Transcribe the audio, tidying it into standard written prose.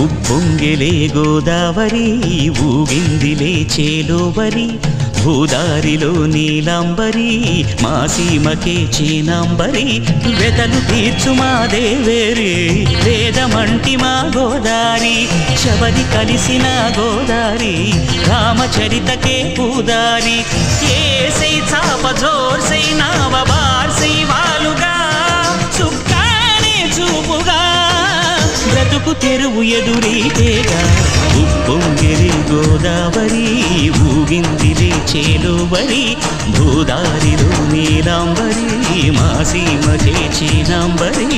ఉప్పొంగెలే గోదావరి ఊగిందిలే చేలోవరి భూదారిలో నీలాంబరి మా సీమకే చీనాంబరి వెతలు తీర్చు మా దేవేరి వేదమంటి మా గోదారి శబరి కలిసిన గోదారి రామచరితకే పూదారి ఏసై చాప జోర్సై నావ బార్సై వాలుగా చుక్కానే చూపుగా బ్రతుకు తెరువు ఎదురీతేగా ఉప్పొంగిరి గోదావరి ఊగిందిలే చేలోవరి భూదారిలో నీలాంబరి మా సీమకే చీనాంబరి